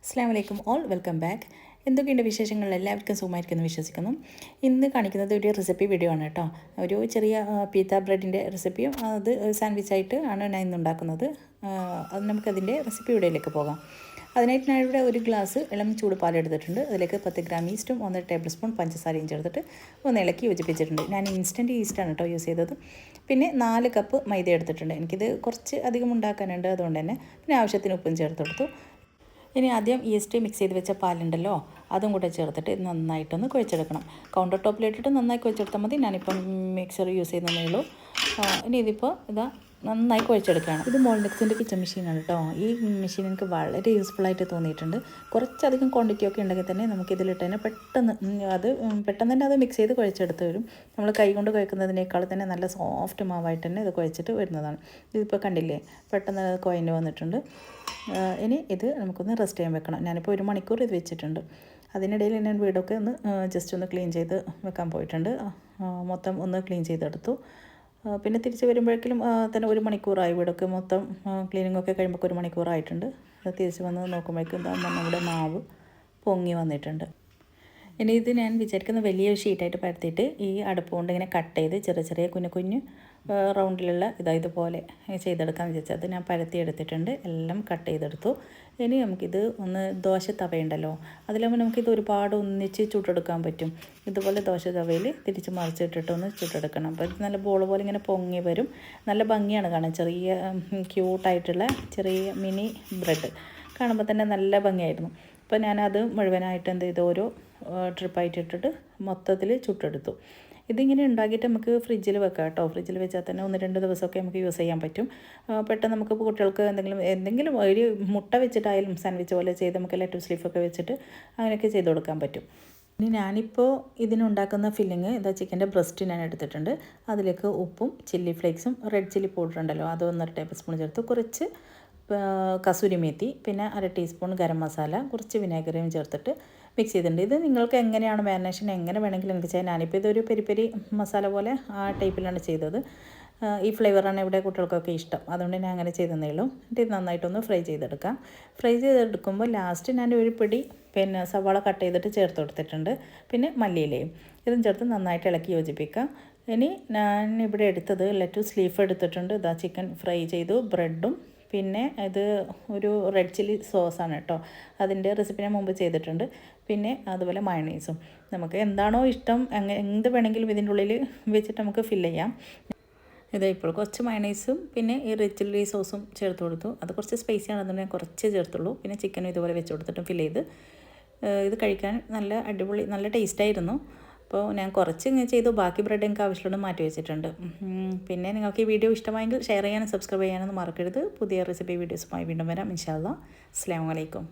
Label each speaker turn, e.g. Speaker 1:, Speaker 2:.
Speaker 1: അസ്സലാമു അലൈക്കും all welcome back. എന്തൊക്കെയുണ്ട് വിശേഷങ്ങൾ? എല്ലാവർക്കും സുഖമായിരിക്കുമെന്ന് വിശ്വസിക്കുന്നു. ഇന്ന് കാണിക്കുന്നത് ഒരു റെസിപ്പി വീഡിയോ ആണ് കേട്ടോ. ഒരു ചെറിയ പീത്ത ബ്രെഡിൻ്റെ റെസിപ്പിയും അത് സാൻഡ്വിച്ചായിട്ട് ആണ് ഞാൻ ഇന്ന് ഉണ്ടാക്കുന്നത്. അത് നമുക്കതിൻ്റെ റെസിപ്പി വീഡിയോയിലേക്ക് പോകാം. അതിനായിട്ട് ഞാൻ ഇവിടെ ഒരു ഗ്ലാസ് ഇളം ചൂട് പാലെടുത്തിട്ടുണ്ട്. അതിലേക്ക് 10 ഗ്രാം ഈസ്റ്റും 1 ടേബിൾ സ്പൂൺ പഞ്ചസാരയും ചേർത്തിട്ട് ഒന്ന് ഇളക്കി യോജിപ്പിച്ചിട്ടുണ്ട്. ഞാൻ ഇൻസ്റ്റൻറ്റ് ഈസ്റ്റാണ് കേട്ടോ യൂസ് ചെയ്തത്. പിന്നെ 4 കപ്പ് മൈദ എടുത്തിട്ടുണ്ട്. എനിക്കിത് കുറച്ച് അധികം ഉണ്ടാക്കാനുണ്ട്, അതുകൊണ്ട് തന്നെ പിന്നെ ആവശ്യത്തിന് ഉപ്പും ചേർത്തെടുത്തു. ഇനി ആദ്യം ഈസ്റ്റ് മിക്സ് ചെയ്ത് വെച്ച പാലുണ്ടല്ലോ, അതും കൂടെ ചേർത്തിട്ട് നന്നായിട്ടൊന്ന് കുഴച്ചെടുക്കണം. കൗണ്ടർ ടോപ്പിലിട്ടിട്ട് നന്നായി കുഴച്ചെടുത്താൽ മതി. ഞാനിപ്പം മിക്സർ യൂസ് ചെയ്യുന്നതേ ഉള്ളൂ. ഇനി ഇതിപ്പോൾ നന്നായി കുഴച്ചെടുക്കുകയാണ്. ഇത് മോൾഡെക്സിൻ്റെ കിച്ചൺ മെഷീനാണ് കേട്ടോ. ഈ മെഷീൻ എനിക്ക് വളരെ യൂസ്ഫുള്ളായിട്ട് തോന്നിയിട്ടുണ്ട്. കുറച്ചധികം ക്വാണ്ടിറ്റി ഒക്കെ ഉണ്ടെങ്കിൽ തന്നെ നമുക്കിതിലിട്ട് തന്നെ പെട്ടെന്ന് തന്നെ അത് മിക്സ് ചെയ്ത് കുഴച്ചെടുത്ത് വരും. നമ്മൾ കൈ കൊണ്ട് കുഴക്കുന്നതിനേക്കാൾ തന്നെ നല്ല സോഫ്റ്റ് മാവായിട്ട് തന്നെ ഇത് കുഴച്ചിട്ട് വരുന്നതാണ്. ഇതിപ്പോൾ കണ്ടില്ലേ, പെട്ടെന്ന് കുഴഞ്ഞ് വന്നിട്ടുണ്ട്. ഇനി ഇത് നമുക്കൊന്ന് റെസ്റ്റ് ചെയ്യാൻ വെക്കണം. ഞാനിപ്പോൾ 1 മണിക്കൂർ ഇത് വെച്ചിട്ടുണ്ട്. അതിനിടയിൽ ഞാൻ വീടൊക്കെ ജസ്റ്റ് ഒന്ന് ക്ലീൻ ചെയ്ത് വെക്കാൻ പോയിട്ടുണ്ട്. മൊത്തം ഒന്ന് ക്ലീൻ ചെയ്തെടുത്തു. പിന്നെ തിരിച്ച് വരുമ്പോഴേക്കും തന്നെ 1 മണിക്കൂറായി. വീടൊക്കെ മൊത്തം ക്ലീനിങ്ങൊക്കെ കഴിയുമ്പോൾ 1 മണിക്കൂറായിട്ടുണ്ട്. തിരിച്ച് വന്ന് നോക്കുമ്പോഴേക്കും നമ്മുടെ മാവ് പൊങ്ങി വന്നിട്ടുണ്ട്. ഇനി ഇത് ഞാൻ വിചാരിക്കുന്ന വലിയൊരു ഷീറ്റായിട്ട് പരത്തിയിട്ട് ഈ അടുപ്പ് കൊണ്ട് ഇങ്ങനെ കട്ട് ചെയ്ത് ചെറിയ കുഞ്ഞു റൗണ്ടിലുള്ള ഇതുപോലെ ചെയ്തെടുക്കാമെന്ന് വിചാരിച്ചത്. അത് ഞാൻ പരത്തി എടുത്തിട്ടുണ്ട്, എല്ലാം കട്ട് ചെയ്തെടുത്തു. ഇനി നമുക്കിത് ദോശ തവയുണ്ടല്ലോ, അതിലാകുമ്പോൾ നമുക്കിത് ഒരുപാട് ഒന്നിച്ച് ചുട്ടെടുക്കാൻ പറ്റും. ഇതുപോലെ ദോശ തവയിൽ തിരിച്ച് മറിച്ചിട്ടിട്ടൊന്ന് ചുട്ടെടുക്കണം. അപ്പോൾ ഇത് നല്ല ബോൾ പോലെ ഇങ്ങനെ പൊങ്ങി വരും. നല്ല ഭംഗിയാണ് കാണാൻ. ചെറിയ ക്യൂട്ടായിട്ടുള്ള ചെറിയ മിനി ബ്രെഡ് കാണുമ്പോൾ തന്നെ നല്ല ഭംഗിയായിരുന്നു. അപ്പോൾ ഞാനത് മുഴുവനായിട്ട് ഓരോ ട്രിപ്പായിട്ട് ഇട്ടിട്ട് മൊത്തത്തിൽ ചുട്ടെടുത്തു. ഇതിങ്ങനെ ഉണ്ടാക്കിയിട്ട് നമുക്ക് ഫ്രിഡ്ജിൽ വെക്കാം കേട്ടോ. ഫ്രിഡ്ജിൽ വെച്ചാൽ തന്നെ 1-2 ദിവസമൊക്കെ നമുക്ക് യൂസ് ചെയ്യാൻ പറ്റും. പെട്ടെന്ന് നമുക്ക് കുട്ടികൾക്ക് എന്തെങ്കിലും ഒരു മുട്ട വെച്ചിട്ടായാലും സാൻഡ്വിച്ച് പോലെ ചെയ്ത് നമുക്ക് ലെറ്റസ് ലീഫൊക്കെ വെച്ചിട്ട് അങ്ങനെയൊക്കെ ചെയ്ത് കൊടുക്കാൻ പറ്റും. ഇനി ഞാനിപ്പോൾ ഇതിനുണ്ടാക്കുന്ന ഫില്ലിങ് ചിക്കൻ്റെ ബ്രസ്റ്റ് ഞാൻ എടുത്തിട്ടുണ്ട്. അതിലേക്ക് ഉപ്പും ചില്ലി ഫ്ലേക്സും റെഡ് ചില്ലി പൗഡർ ഉണ്ടല്ലോ, അത് 1 ടേബിൾ സ്പൂൺ ചേർത്ത്, കുറച്ച് കസൂരി മേത്തി, പിന്നെ 1 ടീസ്പൂൺ ഗരം മസാല, കുറച്ച് വിനാഗിരിയും ചേർത്തിട്ട് മിക്സ് ചെയ്തിട്ടുണ്ട്. ഇത് നിങ്ങൾക്ക് എങ്ങനെയാണ് മാരിനേഷൻ എങ്ങനെ വേണമെങ്കിലും എനിക്ക് ചെയ്യാം. ഞാനിപ്പോൾ ഇതൊരു പെരി മസാല പോലെ ആ ടൈപ്പിലാണ് ചെയ്തത്. ഈ ഫ്ലേവറാണ് ഇവിടെ കുട്ടികൾക്കൊക്കെ ഇഷ്ടം, അതുകൊണ്ട് ഞാൻ അങ്ങനെ ചെയ്തതേ ഉള്ളൂ. എന്നിട്ട് ഇത് നന്നായിട്ടൊന്ന് ഫ്രൈ ചെയ്തെടുക്കാം. ഫ്രൈ ചെയ്തെടുക്കുമ്പോൾ ലാസ്റ്റ് ഞാൻ ഒരു പിടി സവാള കട്ട് ചെയ്തിട്ട് ചേർത്ത് കൊടുത്തിട്ടുണ്ട്. പിന്നെ മല്ലിയിലയും ഇതും ചേർത്ത് നന്നായിട്ട് ഇളക്കി യോജിപ്പിക്കാം. ഇനി ഞാൻ ഇവിടെ എടുത്തത് ലെറ്റസ് ലീഫ് എടുത്തിട്ടുണ്ട്. ചിക്കൻ ഫ്രൈ ചെയ്തു, ബ്രെഡും പിന്നെ ഇത് ഒരു റെഡ് ചില്ലി സോസാണ് കേട്ടോ. അതിൻ്റെ റെസിപ്പി ഞാൻ മുമ്പ് ചെയ്തിട്ടുണ്ട്. പിന്നെ അതുപോലെ മയണൈസും, നമുക്ക് എന്താണോ ഇഷ്ടം എന്ത് വേണമെങ്കിലും ഇതിൻ്റെ ഉള്ളിൽ വെച്ചിട്ട് നമുക്ക് ഫില്ല് ചെയ്യാം. ഇപ്പോൾ കുറച്ച് മയണൈസും പിന്നെ ഈ റെഡ് ചില്ലി സോസും ചേർത്ത് കൊടുത്തു. അത് കുറച്ച് സ്പൈസിയാണ്, അതുകൊണ്ട് ഞാൻ കുറച്ച് ചേർത്തുള്ളൂ. പിന്നെ ചിക്കനും ഇതുപോലെ വെച്ച് കൊടുത്തിട്ടും ഫില്ല് ചെയ്ത് ഇത് കഴിക്കാൻ നല്ല അടിപൊളി നല്ല ടേസ്റ്റായിരുന്നു. അപ്പോൾ ഞാൻ കുറച്ച് ഇങ്ങനെ ചെയ്തു, ബാക്കി ബ്രെഡ് എനിക്ക് ആവശ്യമുള്ളത് മാറ്റി വെച്ചിട്ടുണ്ട്. പിന്നെ നിങ്ങൾക്ക് ഈ വീഡിയോ ഇഷ്ടമായെങ്കിൽ ഷെയർ ചെയ്യാനും സബ്സ്ക്രൈബ് ചെയ്യാനൊന്നും മറക്കരുത്. പുതിയ റെസിപ്പി വീഡിയോസുമായി വീണ്ടും വരാം ഇൻഷാ അല്ലാഹ്. അസ്സലാമു അലൈക്കും.